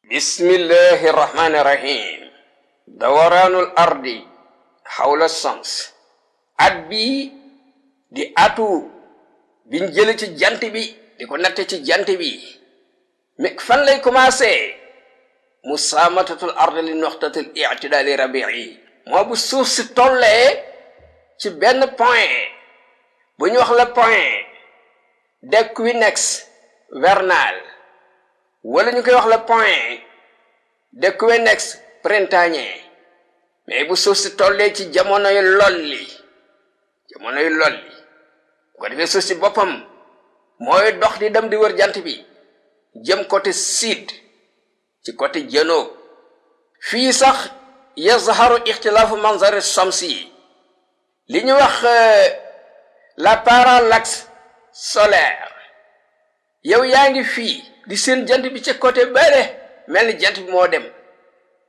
bismillahi rahmani rahim dawaraanul ardi xawla shams at bi di atu biñ jële ci jant bi di ko natte ci jant bi mais fan lay commencé musaamatatul ardi li noxtatil i'tidaali rabii moo bu suuf si tollee ci benn point bu ñu wax la point d'équinoxe vernal wala ñu koy wax le point d'équinoxe printanier mais bu suuf si tollee ci jamonoy lolli bu ko defee suuf si boppam mooy dox di dem di wër jant bi jëm côté sud ci côté janoob fii sax yazharu ixtilaafu manzari shamsi li ñu wax la parallaxe solaire yow yaa ngi fii di seen jant bi ca côté bële mel ni jant bi moo dem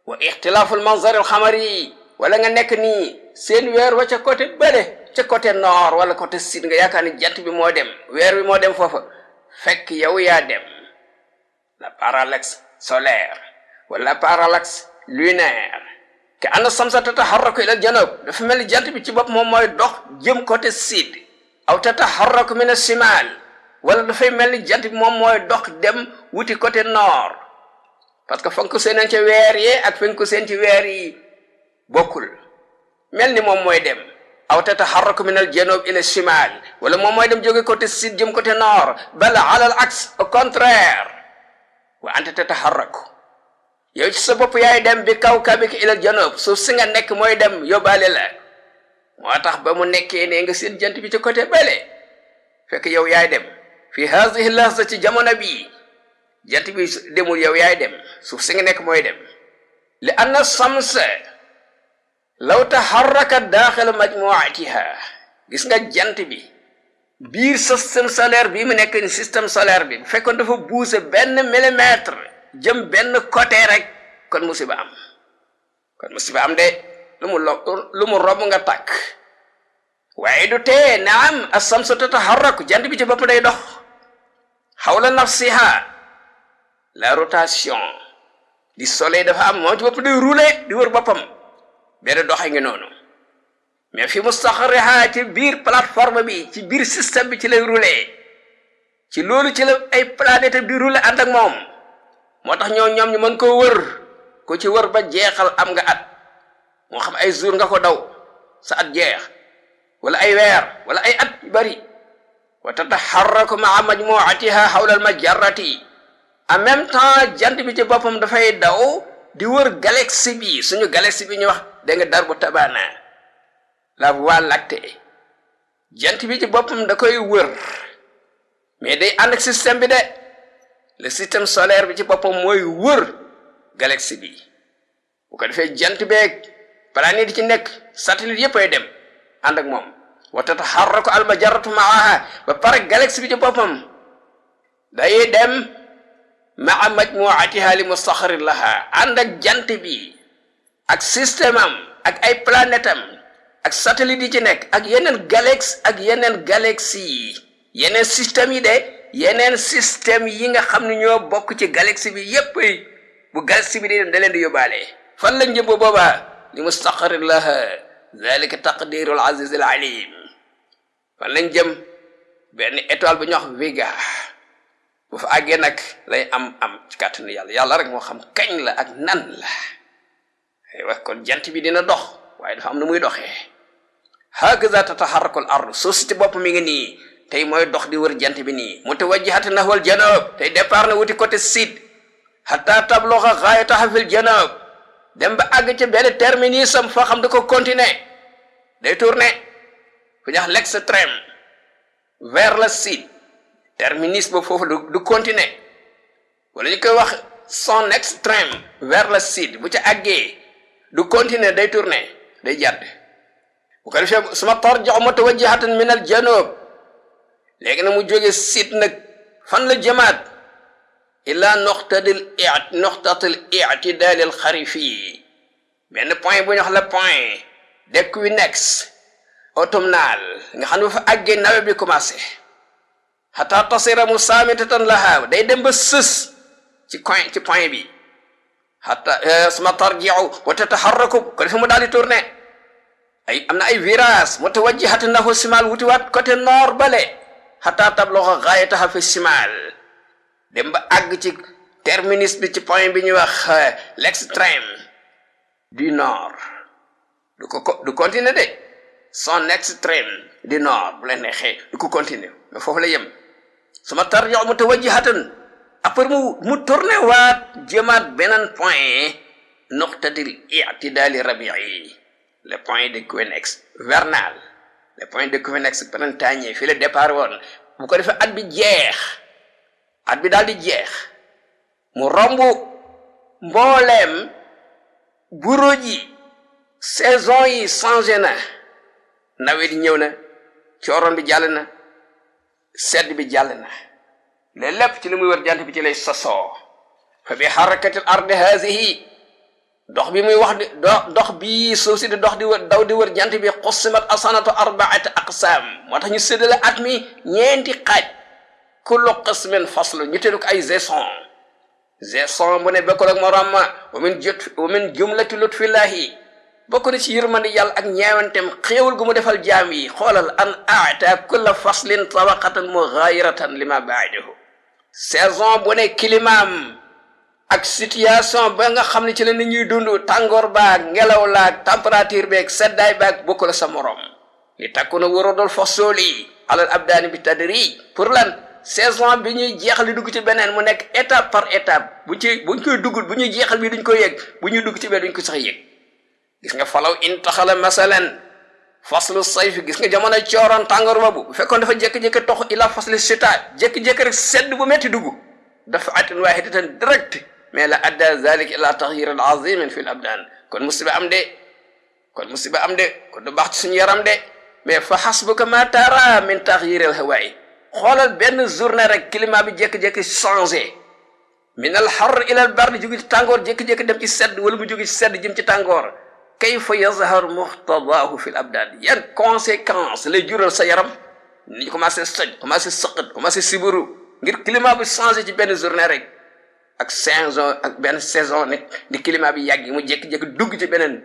wa ixtilaaful manzar al xamari wala nga nekk nii seen weer wa ca côté bële ca côté nord wala côté sud nga yaakaar ni jant bi moo dem weer bi moo dem foofa fekk yow yaa dem la parallaxe solaire wala la parallaxe lunaire ke anna samsa tataharraku ila janub dafa mel ni jant bi ci bopp moom mooy dox jëm côté sud aw tataharraku min as-simal wala dafay mel ni jant bi moom mooy dox dem wuti côté nord parce que fa nga ko seeneen ca weer yi ak fa nga ko seen ci weer yi bokkul mel ni moom mooy dem aw tataharraku min al janub ila shimal wala moom mooy dem jóge côté sud jëm côté nord bal ala al aks au contraire wa anta tataharraku yow ci sa bopp yaay dem bi kawkabika ila al janub suuf si nga nekk mooy dem yóbbaale la moo tax ba mu nekkee ne nga seen jant bi ci côté bële fekk yow yaay dem fi haadihi lahza ci jamono bi jant bi demul yow yaay dem suuf si nga nekk mooy dem li anna samsa law taharrakat daaxila majmuatiha gis nga jant bi biir système solaire bi mu nekk ni système solaire bi bu fekkoon dafa buuse benn millimètre jëm benn côté rek kon musiba am de lu mu rob nga tàkk waaye du tee naam as-samsu tataharraku jant bi ci bopp day dox xawla nafsiha la rotation di soleil dafa am moom ci bopp day rouler di wër boppam benn doxe ngi noonu mais fi mustaxariha ci biir plateforme bi ci biir système bi ci lay rouler ci loolu ci la ay planète di rouler ànd ak moom moo tax ñoom ñu mën koo wër ko ci wër ba jeexal am nga at moo xam ay jour nga ko daw sa at jeex wala ay weer wala ay at yu bari wa tataharraku maa majmuatiha hawla al majarrati en même temps jant bi ci boppam dafay daw di wër galaxie bi suñu galaxie bi ñu wax da nga dar bu tabaana la voie lactée jant bi ci boppam da koy wër mais day ànd ak système bi de le système solaire bi ci boppam mooy wër galaxie bi bu ko defee jant beeg planète yi ci nekk satellite yëpp ay dem ànd ak moom wa tataharraku al majarratu maaha ba pare galaxie bi ci boppam day dem maa majmuatiha li mustaxarir laha ànd ak jant bi ak système am ak ay planète am ak satellite yi ci nekk ak yeneen galaxie yeneen système yi de yeneen système yi nga xam ne ñoo bokk ci galaxie bi yépp bu galaxie bi di dem da leen di yóbbaale fan lañ jëm boobaa li mustaqarrir laha zalika taqdirul aziz al alim fan lañ jëm benn étoile bu ñu wax Vega bu fa àggee nag lay am ci kàttanu yàlla rek moo xam kañ la ak nan la aywa kon jant bi dina dox waaye dafa am nu muy doxee hakaza tataharraku al ard suuf si ci bopp mi ngi nii tey mooy dox di wër jant bi nii mutawajjihatan nahwal janub tey départ na wuti côté sud hatta tablugha ghayataha fil janub dem ba àgg ca benn terminus am foo xam da ko continuer day tourner fu ñuy wax l'extrême vers le sud terminus boobu foofu du continuer wala ñu koy wax son extrême vers le sud bu ca àggee du continuer day tourner day jàdd bu ko defee suma tarji'u mutawajjihatan min al janub léegi na mu jóge sud nag fan la jëmaat ila noxtatil i'tidal al xarifi benn point bu ñu wax la point d'équinoxe automnal nga xam ne ba fa àggee nawet bi commencé hatta tasira musamitatan laha day dem ba sës ci point bi hatta suma tarji'u wa tataharraku ko defa mu daal di tourné ay am na ay virage mutawajjihatan nahu simal wuti waat côté nord bale hatta tablugha ghayataha fi simal dem ba àgg ci terminus bi ci point bi ñuy wax l'extrême du nord du continuer de son extrême du nord bu leen neexee du ko continuer mais foofu la yem suma tarji'u mutawajjihatan après mu tourné waat jëmaat beneen point nuqtatil i'tidali rabi'i le point de Quenex vernal le point de Quenex printanier fi le départ woon bu ko defee at bi daal di jeex mu rombu mbooleem bureau ji saison yi changé na nawet yi ñëw na cooroon bi jàll na sedd bi jàll na le lépp ci li muy wër jant bi ci lay sosoo fa bi harakatil ardi hazihi dox bi muy wax di dox bi suuf si di dox di wër daw di wër jant bi qusimat asanatu arba'ati aqsam moo tax ñu séddale at mi ñeenti xaaj kullu qismin faslu ñu tëdd ko ay saison bu ne bokkul ak morom ma wa min jumlati lutfillahi bokk na ci yërmande yàlla ak ñeewantem xéewal gu mu defal jaam yi xoolal an aata kulla faslin tabaqatan mughayiratan lima ba'dahu saison bu ne climat ak situation ba nga xam ne ci la nit ñuy dund tàngoor baag ngelaw laag température beeg seddaay baag bokkul sa morom li takkuna wurudul fasuli alal abdaani bi tadri pour lan saison bi ñuy jeexal di dugg ci beneen mu nekk étape par étape buñ koy duggul bu ñuy jeexal bi duñ ko yëg bu ñuy dugg ci beneen duñ ko sax yëg gis nga falaw intaxala masalan faslu sayf gis nga jamono cooroon tàngoor boobu bu fekkoon dafa jékki-jékki tox ila faslu shita jékki-jékki rek sedd bu metti dugg dafa atin wahidatan direct mais la adda zalik ila taxyirin azimin fi l abdan kon musiba am de kon du baax ci suñu yaram de mais fa hasbuka ma tara min taxyiril hawa'i xoolal benn journée rek climat bi jékki-jékki changé min al har ila al bard jóge ci tàngoor jékki-jékki dem ci sedd wala mu jóge ci sedd jëm ci tàngoor kayfa yazhar muqtadahu fi l abdan yan conséquence lay jural sa yaram ni commencé soj commencé sëqat commencé siburu ngir climat bi changé ci benn journée rek ak benn saison nit di climat bi yàgg mu jékki-jékki dugg ci beneen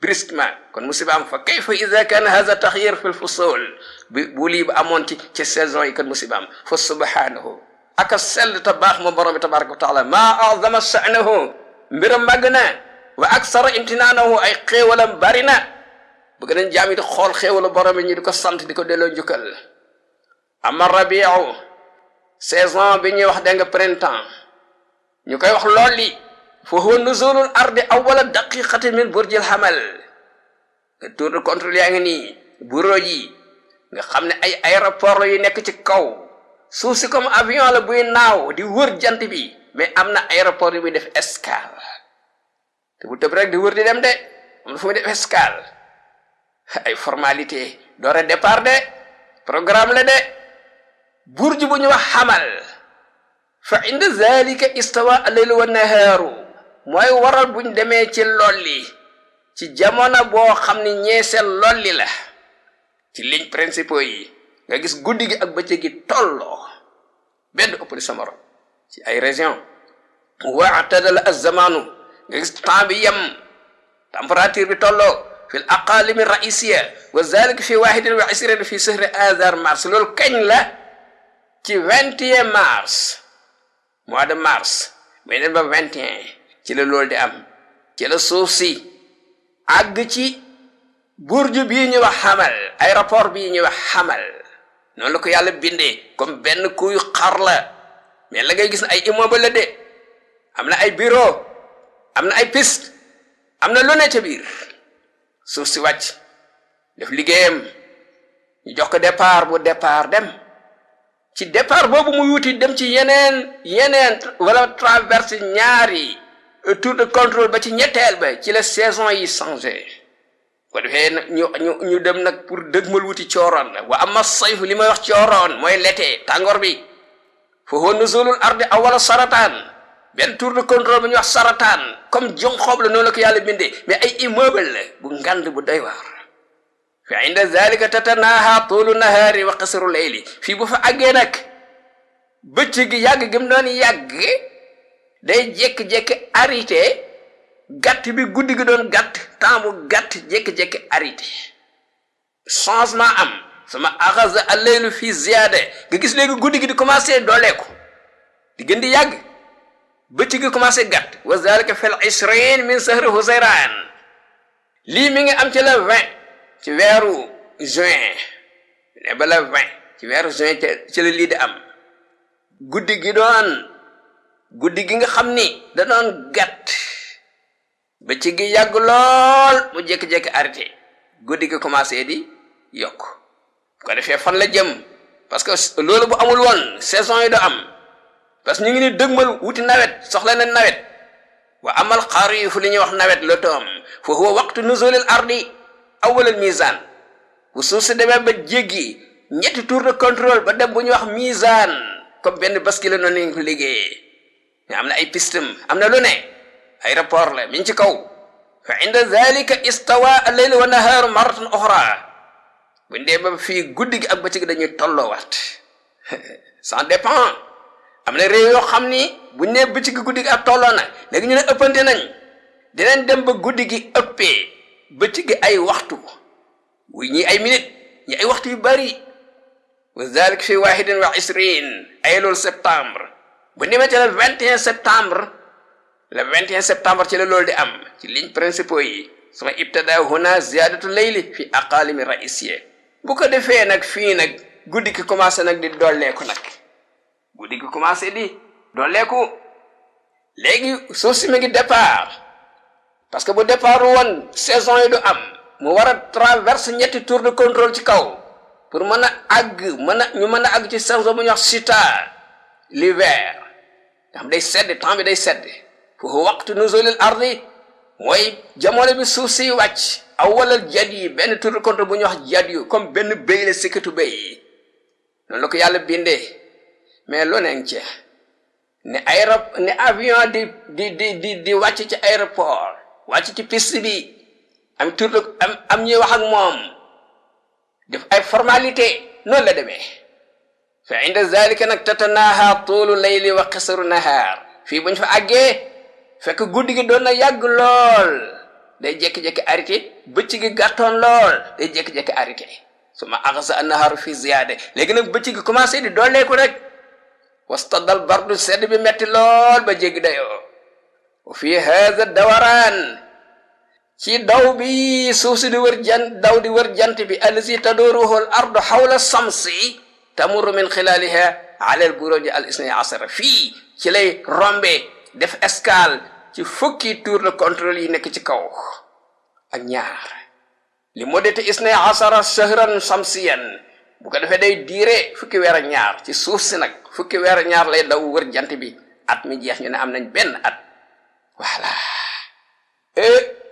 brusquement kon musiba am fa kayfa idha kana hadha taxyir fi l fusul bu lii ba amoon ci saison yi kon musiba am fa subhanahu aka sell ta baax moom borom bi tabaraka wa taala ma azama sha'nahu mbiram màgg na wa aksara imtinaanahu ay xéewalam bari na bëgg nañ jaam yi di xool xéewalu borom bi ñu di ko sant di ko delloo njukkal ama rabiu saison bi ñuy wax dégg nga printemps ñu koy wax lool li fa huwa nuzulul ardi awwala daqiqati min burjil hamal nga tour de contrôle yaa ngi nii bureau yi nga xam ne ay aéroport la yu nekk ci kaw suuf si comme avion la buy naaw di wër jant bi mais am na aéroport yu muy def escale te bu tëb rek di wër di dem de am na fu muy def escale ay formalité doore départ de programme la de burju bu ñu wax xamal fa inda zalika istawa al-laylu wa nahaaru mooy waral buñ demee ci lolli ci jamono boo xam ne ñeeseel lolli la ci ligne principaux yi nga gis guddi gi ak bëccëg gi tolloo benn ëppali sa morom ci ay région wa'tadala az-zamanu nga gis temps bi yem température bi tolloo fi l aqalimi raisiya wa zalika fi wahidin wa ishrina fi shahri azar mars loolu kañ la ci 21 mars mois de mars mais nen ba 21 ci la loolu di am ci la suuf si àgg ci burju bii ñu wax xamal aéroport bii ñu wax xamal noonu la ko yàlla bindee comme benn kuy xar la mais la ngay gis ne ay immeuble la de am na ay bureau am na ay piste am na lu ne ca biir suuf si wàcc def liggéeyam ñu jox ko départ bu départ dem ci départ boobu mu wuti dem ci yeneen wala traverse ñaari tour de contrôle ba ci ñetteel ba ci la saison yi changé ko defee nag ñu dem nag pour dëgmal wuti cooroon wa amma sayf li may wax cooroon mooy l'été tàngoor bi fa huwa nuzulul ardi awwala sarataan benn tour de contrôle bu ñuy wax sarataan comme jong xoob la noonu la ko yàlla bindee mais ay immeuble la bu ngand bu doy waar fa inda zalika tatanaha tulu nahari wa qasru layli fii bu fa àggee nag bëccëg gi yàgg gëm doon yàgg day jékki-jékki arrêté gàtt bi guddi gi doon gàtt temps bu gàtt jékki-jékki arrêté changement am sama axaza al-laylu fi ziyaada nga gis léegi guddi gi di commencé dooleeku di gën di yàgg bëccëg gi commencé gàtt wa zalika fil 20 min sahri huzayran lii mi ngi am ci le 20 ci weeru juin ne ba le 20 ci weeru juin ci la lii di am guddi gi nga xam ni da doon gàtt bëccëg gi yàgg lool mu jékki-jékki arrêté guddi gi commencé di yokk ko defee fan la jëm parce que loolu bu amul woon saison yi do am parce que ñu ngi ni dëgmal wuti nawet soxla na nawet wa amal xariif li ñuy wax nawet l'automne fa huwa waqtu nuzulil ardi awwal al mizan bu suuf si demee ba jéggi ñetti tour de contrôle ba dem bu ñuy wax mizan comme benn bascule noonu lañ ko liggéeyee mais am na ay pistam am na lu ne ay rapport la mi ngi ci kaw fa inda zalika istawa al-layl wa nahar marratan ukhra bu ndee ba fii guddi gi ak bëccëg dañuy tolloowaat ça dépend am na réew yoo xam ni bu nee bëccëg guddi gi ak tolloo na léegi ñu ne ëppante nañ dinañ dem ba guddi gi ëppee bëccëg gi ay waxtu wu ñi ay minute ñi ay waxtu yu bari wa zalika fi 21 ay loolu septembre bu demee ci le 21 septembre le 21 septembre ci la loolu di am ci ligne principaux yi suma ibtada huna ziyadatu layli fi aqalimi raisiyya bu ko defee nag fii nag guddi gi commencé nag di dolleeku nag guddi gi commencé di dolleeku léegi suuf si mi ngi départ parce que bu départ woon saison yi du am mu war a traverse ñetti tour de contrôle ci kaw pour mën a àgg ñu mën a àgg ci saison bu ñuy wax chita l'hiver nga xam day sedd temps bi day sedd foofu waqtu nuzulil ardi mooy jamono bi suuf si wàcc awwalal jad yi benn tour de contrôle bu ñuy wax jad yu comme benn béy la sikkatu béy yi noonu la ko yàlla bindee mais loo neen ci ne avion di wàcc ci aéroport wàcc ci piste bi am tour de am ñuy wax ak moom def ay formalité noonu la demee fa inda zalika nag tatanaha tuulu layli wa qisaru nahar fii buñ fa àggee fekk guddi gi doon na yàgg lool day jékki-jékki arrêté bëccëg gi gàttoon lool day jékki-jékki arrêté suma axasa an-nahaaru fi ziyaada léegi nag bëccëg gi commencé di dooleeku rek wastadal bardu sedd bi metti lool ba jéggi dayoo wa fi haadha dawaraan ci daw bi suuf si di wër jant bi allazi taduruhu al ardu hawla samsi tamurru min xilaliha ala al buruj al isnay asara fii ci lay rombe def escale ci fukki tour de contrôle yi nekk ci kaw ak ñaar li muddati isnay asara shahran samsiyan bu ko defee day diire fukki weer ak ñaar ci suuf si nag fukki weer ak ñaar lay daw wër jant bi at mi jeex ñu ne am nañ benn at voilà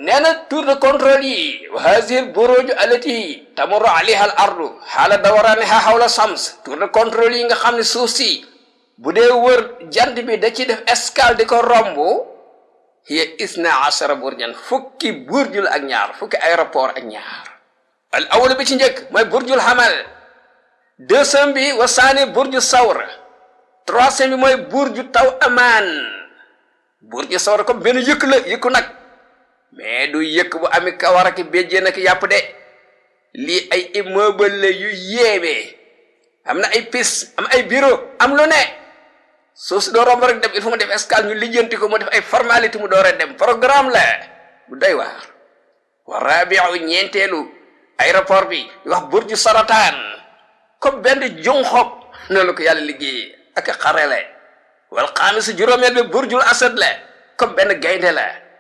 nee na tour de contrôle yi wa hazihi al buruj allati tamurru alayha al ardu haala dawraniha hawla shams tour de contrôle yi nga xam ne suuf si bu dee wër jant bi da ci def escale di ko romb hiya isna ashara burjan fukki burjul ak ñaar fukki aéroport ak ñaar al awwal bi ci njëkk mooy burjul hamal deuxième bi wa saani burju sawr troisième bi mooy burju taw amaan burju sawr comme benn yëkk la yëkku nag mais du yëkk bu ami kawar ak béjjee nak yàpp de lii ay immeuble la yu yéeme am na ay piste am ay bureau am lu ne suuf si doo romb rek dem il faut mu def escale ñu lijjanti ko mu def ay formalité mu door a dem programme la bu doy waar wa rabiu ñeenteelu aéroport bi wax burju sarataan comme benn jonxob noonu la ko yàlla liggéey ak xarele wal xaamisu juróomeel bi burjul asad la comme benn gaynde la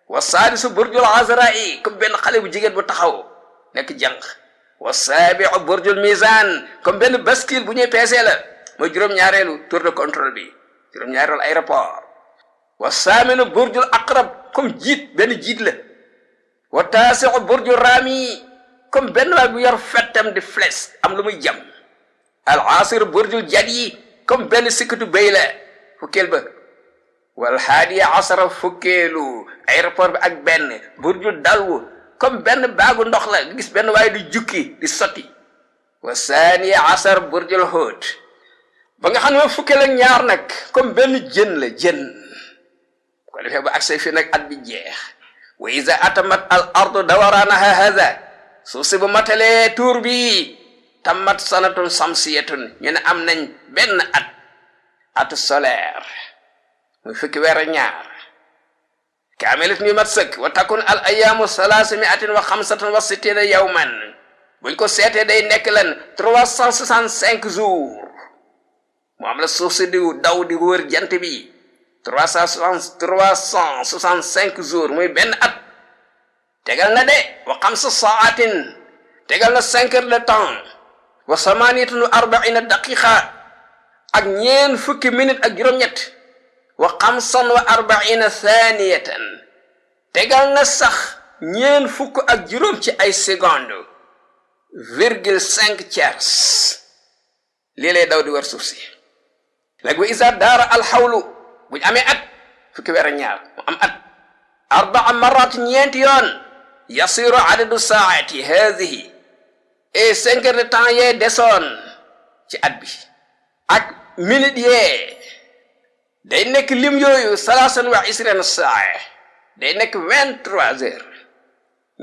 wa saadisu burjul azra'i comme benn xale bu jigéen bu taxaw nekk jànq wa saabiu burjul mizan comme benn bascule bu ñuy peesee la mooy juróom-ñaareelu tour de contrôle bi juróom-ñaareelu aéroport wa saaminu burjul aqrab comme jiit benn jiit la wa taasiu burjul rami comme benn waay bu yor fettam di flèche am lu muy jam al asir burjul jadyi comme benn sikkatu béy la fukkeel ba wal haadiya asara fukkeelu aéroport bi ak benn burjul dalwu comme benn baagu ndox la nga gis benn waaye di jukki di sotti wa saaniya asar burjul hut ba nga xam ne ma fukkeel ak ñaar nag comme benn jën la jën ko defee ba agsee fi nag at bi jeex wa iza atamat al ardu dawaraanaha hada suuf si bu matalee tuur bi tamat sanatun samsiyatun ñu ne am nañ benn atu solaire muy fukki weer ak ñaar kaamilat mi mat sëkk wa takun al ayaamu 365 yawman buñ ko seetee day nekk lan 365 jours mu am la suuf si di daw di wër jant bi 365 jours muy benn at tegal na de wa 5 saatin tegal na 5 heures de temps wa 48 daqiqa ak ñeen fukki minute ak juróom-ñett wa 45 thaniyatan tegal na sax ñeen fukk ak juróom ci ay seconde virgule 5 tiers lii lay daw di war suuf si léegi wa isa daara alxawlu buñ amee at fukki weer ak ñaar mu am at 4 marat ñeenti yoon yasiru adadu saati hadihi et 5 heures de temps yee desoon ci at bi ak minute yee day nekk lim yooyu 23 saa day nekk 23 heures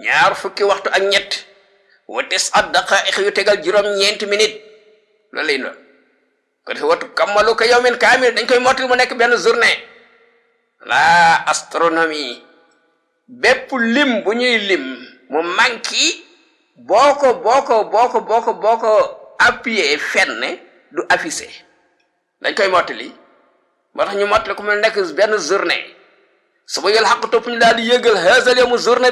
ñaar fukki waxtu ak ñett wa 9 daqaiq yu tegal juróom-ñeenti minute loolu lay noonu ko defe watu kammalu ko yawmin kaamil dañ koy mottali mu nekk benn journée la astronomie bépp lim bu ñuy lim mu manki boo ko appuyé fenn du affiché dañ koy mottali moo tax ñu mottali ko mu nekk benn journée su ba yël xaq topp ñu daal di yëgal haazal yawmu journée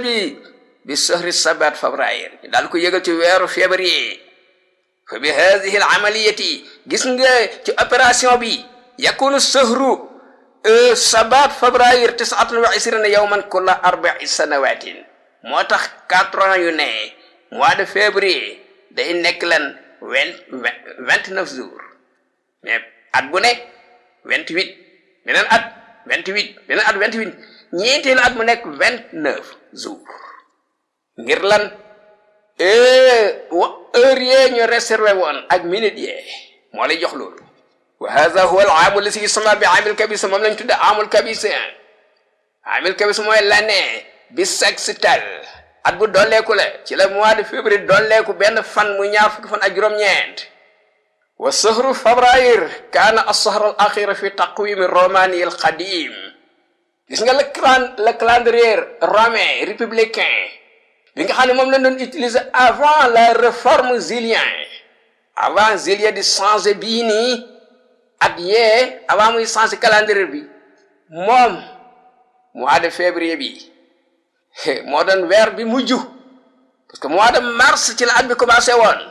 bi sahri sabat février ñu daal ko yëgal ci weeru février fa bi haadihi al amaliyati gis nga ci opération bi yakunu sahru sabat février 29 yawman kulla 4 sanawatin moo tax 4 ans yu ne mois de février day nekk lan 29 jours mais at bu ne 28 beneen at 28 beneen at 28 ñeenteelu at mu nekk 29 jours ngir lan heure yee ñu réservé woon ak minute yee moo lay jox loolu wa hadha huwa al aamu allati yusamma bi aamil kabis moom lañ tudde aamul kabis aamil kabis mooy l'année bissextile at bu dolleeku la ci la mois de février dolleeku benn fan mu ñaar fukki fan ak juróom-ñeent wa sahru février kaana as-sahr al-akhir fi taqwim romani al-qadim gis nga le calendrier romain républicain bi nga xam ne moom lañ doon utiliser avant la réforme julienne avant Juillet di changer bii nii at yee avant muy changer calendrier bi moom mois de février bi moo doon weer bi mujj parce que mois de mars ci la at bi commencé woon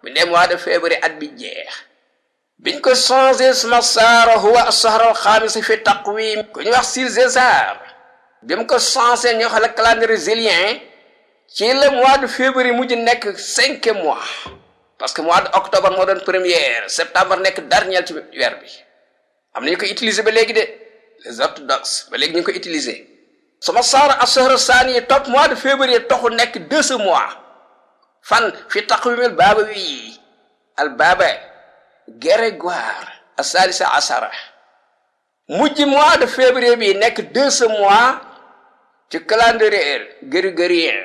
bu ne mois de février at bi jeex biñ ko changé suma saara huwa as-sahr al-khamis fi taqwim ku ñu wax Jules César bi mu ko changé ñoo xam ne calendrier julien ci le mois de février mujj nekk 5 mois parce que mois de octobre moo doon première septembre nekk dernier ci weer bi am nañu ko utiliser ba léegi de les orthodoxes ba léegi ñu ko utiliser sama saara as-sahr saani topp mois de février toxu nekk 2 mois fan fi taqwimil babawi al baba grégoire as-salisa asara mujj mois de février bi nekk 2 mois ci calendrier grégorien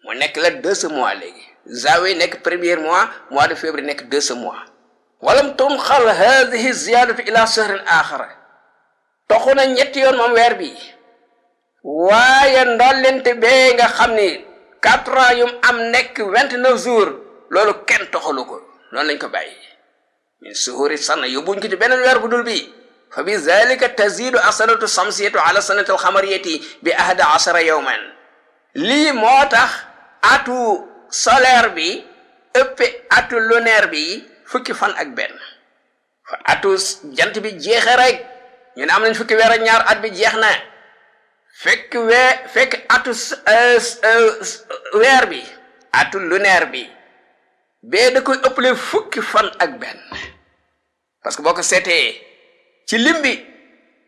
mu nekk la 2 mois léegi zawi nekk premier mois de février nekk 2 mois walam tunxal hadihi ziyadatu ila shahrin axara toxu na ñetti yoon moom weer bi waaye ndollente bee nga xam ni 4 ans yum am nekk 29 jours loolu kenn toxalu ko noonu lañ ko bàyyi min suhuri sana yóbbuñ ko ci beneen weer bu dul bi fa bi zalika tazidu asanatu samsiyatu ala sanati alxamariyati bi 11 yawman lii moo tax atu solaire bi ëppe atu lunaire bi fukki fan ak benn fa atu jant bi jeexe rek ñu ne am nañ fukki weer ak ñaar at bi jeex na fekk atu weer bi atu lunaire bi bee da koy ëppale fukki fan ak benn parce que boo ko seetee ci lim bi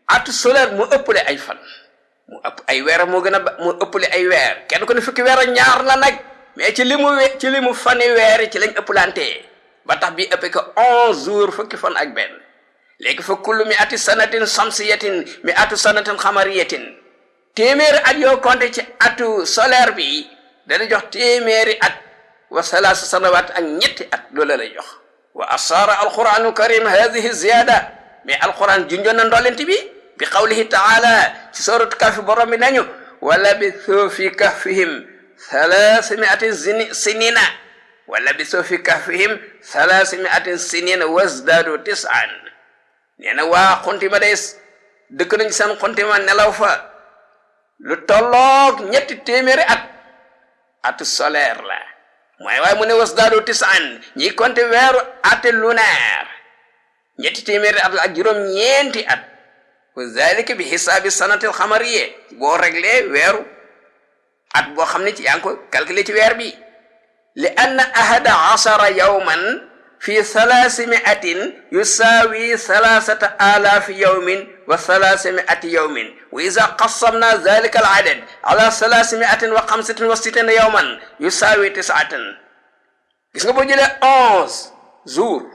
atu solaire mu ëppale ay fan mu ëpp ay weer moo gën a mu ëppale ay weer kenn ko ne fukki weer ak ñaar la nag mais ci limu fani weer ci lañ ëppalante ba tax bi ëppee ko 11 jours fukki fan ak benn léegi fa kullu mi'ati sanatin samsiyatin mi'atu sanatin xamariyatin téeméeri at yoo compté ci atu solaire bi dana jox téeméeri at wa salaasa sanawat ak ñetti at loola lay jox wa asara alquranu karim hadihi ziyada mais alquran junjoon na ndolent bi qawlihi taala ci sourate kahfi borom bi nañu wa labithu fi kahfihim 300 sinina wa labithu fi kahfihim 300 sinina wasdadu tis'an nee na waa xuntima day dëkk nañ seen xuntima nelaw fa lu tolloog ñetti téeméeri at atu solaire la mooy waaye mu ne wasdadu tis'an ñi compté weeru ate lunaire ñetti téeméeri at la ak juróom-ñeenti at wa zalika bi xisaabi sanatil xamariye boo réglé weeru at boo xam ne ci yaa ngi ko calculé ci weer bi li anna ahada ashara yawman fi 300 yusawi 3000 yawmin wa 300 yawmin wa iza qassamna zalika al adad ala 365 yawman yusawi 9 gis nga boo jëlee 11 jours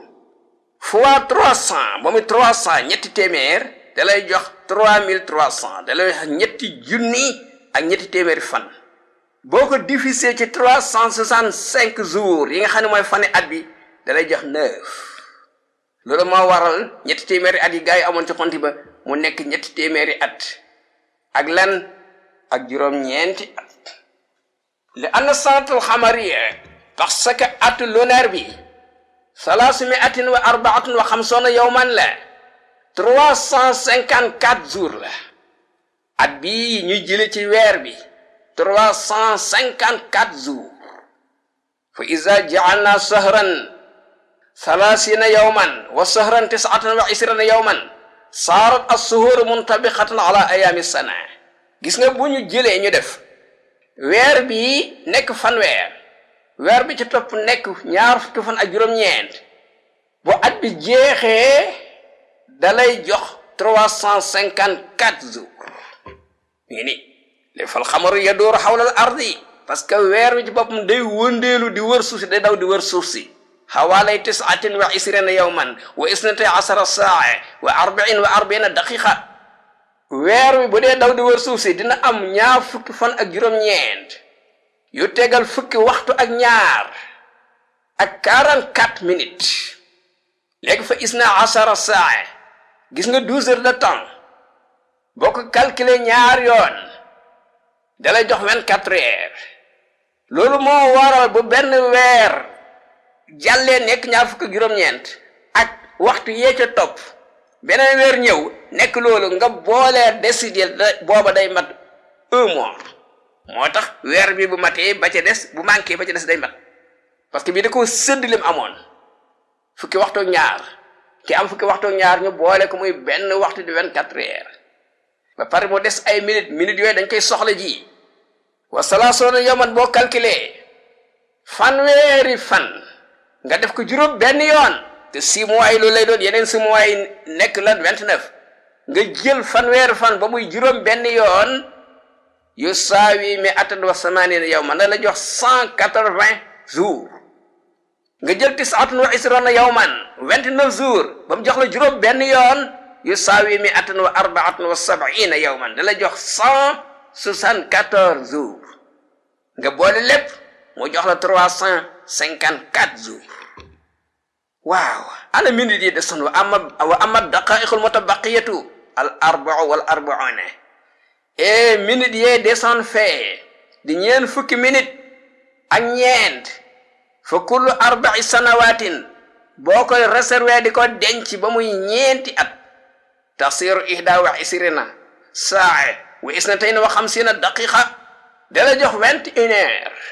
fois 300 ba muy 300 ñetti téeméer da lay jox 3300 da lay jox ñetti junni ak ñetti téeméeri fan boo ko divisé ci 365 jours yi nga xam ne mooy fani at bi da lay jox 9 loolu moo waral ñetti téeméeri at yi gars yi amoon ci xonti ba mu nekk ñetti téeméeri at ak lan ak juróom-ñeenti at li anna sanatul xamariya parce que atu lunaire bi 354 yawman la 354 jours la at bii ñu jële ci weer bi 354 jours fa iza ja'alna sahran 30 yawman wa sahran 29 yawman saarat as-suhur muntabiqatan ala ayami sana gis nga bu ñu jëlee ñu def weer bi nekk fanweer weer bi ci topp nekk ñaar fukki fan ak juróom-ñeent bu at bi jeexee dalay jox 354 jours ngi ni li fal xamaru yaduuru xawla al ardi parce que weer bi ci boppam day wëndeelu di wër suuf si day daw di wër suuf si xawaalay 29 yawman wa 12 saa wa 40 daqiqa weer bi bu dee daw di wër suuf si dina am ñaar fukki fan ak juróom-ñeent yu tegal fukki waxtu ak ñaar ak 44 minutes léegi fa 12 saa gis nga 12 heures de temps boo ko calculer ñaar yoon dalay jox 24 heures loolu moo waral bu benn weer jàllee nekk ñaar fukki juróom-ñeent ak waxtu yee ca topp beneen weer ñëw nekk loolu nga boolee décider booba day mat 1 mois moo tax weer bi bu matee ba ca des bu manqué ba ca des day mat parce que bii da ko sëdd lim amoon fukki waxtu ak ñaar ki am fukki waxtu ak ñaar ñu boole ko muy benn waxtu di 24 heures ba pare moo des ay minutes yooyu dañ koy soxla ji wa salaasuna yawman boo calculé fanweeri fan nga def ko juróom benn yoon te 6 mois yi loolu lay doon yeneen 6 mois yi nekk lan 29 nga jël fanweeri fan ba muy juróom benn yoon yu saawi mi atan wa samanina yawman na la jox 180 jours nga jël 29 yawman 29 jours ba mu jox la juróom benn yoon yu saawi mi atan wa arbaatan wa sab'ina yawman da la jox 174 jours nga boole lépp mu jox la 354 jours waaw ana minute yi desoon wa amma daqaiqul mutabaqiyatu al arba'u wal arba'una et minute yee desoon fee di ñeen fukki minute ak ñeent fa kullu arba'i sanawatin boo koy réservé di ko denc ba muy ñeenti at tasiru 21 saa wa 52 daqiqa dala jox 21 heures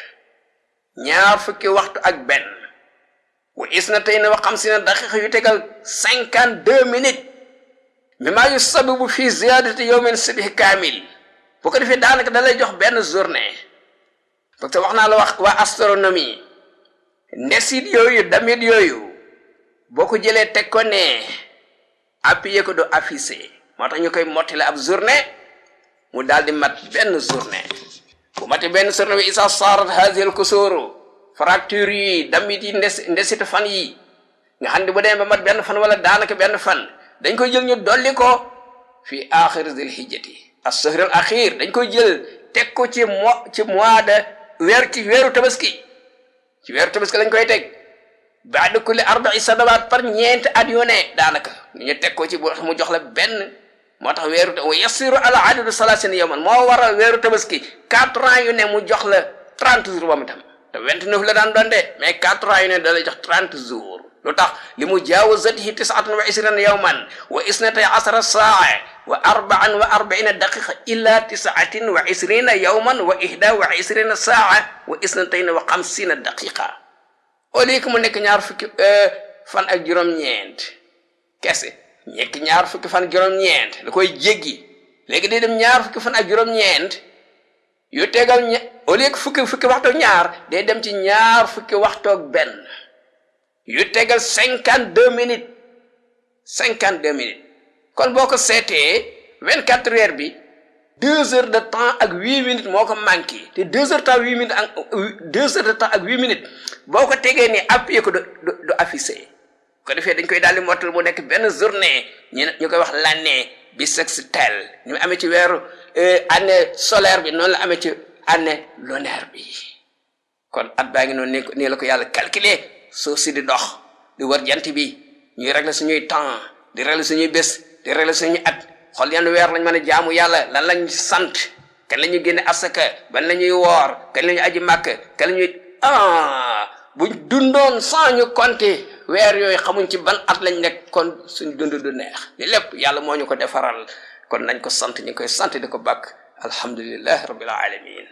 ñaar fukki waxtu ak benn wa 52 daqiqa yu tegal 52 minutes mimma yusababu fi ziyadati yawmin subhi kamil bu ko defee daanaka da lay jox benn journée parce que wax naa la wax waa astronomie ndesit yooyu damit yooyu boo ko jëlee teg ko ne appuyé ko do affiché moo tax ñu koy mottale ab journée mu daal di mat benn journée bu mate benn journée bi isa sarat hadhihi al kusuru fracture yi damit yi ndesit fan yi nga xam ne bu demee ba mat benn fan wala daanaka benn fan dañ koy jël ñu dolli ko fi aaxir zil hijjati as-sahr al axir dañ koy jël teg ko ci mois de weeru tabaski ci weeru tabaski lañ koy teg baada kulli arba'i sanawaat par ñeenti at yu ne daanaka ñu teg ko ci mu jox la benn moo tax wa yassiru ala adadu salasina yawman moo waral weeru tabaski 4 ans yu ne mu jox la 30 jours moom itam te 29 la daan doon de mais 4 ans yu ne da lay jox 30 jours lu tax li mu jaawazatihi 29 yawman wa 12 saa wa 44 daqiqa ila 29 yawman wa 21 saa wa 52 daqiqa au lieu que mu nekk ñaar fukki fan ak juróom-ñeent kese ñaar fukki fan ak juróom-ñeent da koy jéggi léegi day dem ñaar fukki fan ak juróom-ñeent yu tegal au lieu que fukki waxtu ñaar day dem ci ñaar fukki waxtu ak benn yu tegal 52 minutes kon boo ko seetee 24 heures bi 2 heures de temps ak 8 minutes moo ko manqué te 2 heures de temps 8 minutes ak 2 heures de temps ak 8 minutes boo ko tegee ni appuyé ko du affiché ko defee dañ koy daal di mottal mu nekk benn journée ñu koy wax l'année bissextile ñu amee ci weeru année solaire bi noonu la amee ci année lunaire bi kon at baa ngi noonu nii la ko yàlla calculer suuf si di dox di wër jant bi ñuy régler suñuy temps di régler suñuy bés di régler suñuy at xool yan weer lañ mën a jaamu yàlla lan lañ sant kañ la ñuy génne asaka ban la ñuy woor kañ la ñuy aji màkk kañ la ñuy buñ dundoon sans ñu compter weer yooyu xamuñ ci ban at lañ nekk kon suñ dund du neex li lépp yàlla moo ñu ko defaral kon nañ ko sant ñu koy sant di ko bàkk alhamdulillahi rabbil alamin